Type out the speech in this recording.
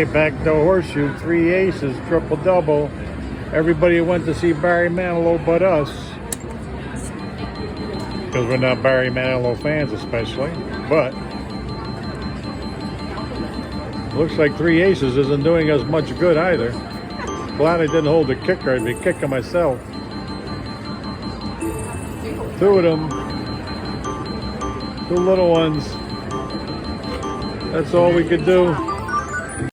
Back to horseshoe, 3 aces, triple double. Everybody went to see Barry Manilow but us. Because we're not Barry Manilow fans especially. But looks like 3 aces isn't doing us much good either. Glad I didn't hold the kicker. I'd be kicking myself. 2 of them. 2 little ones. That's all we could do.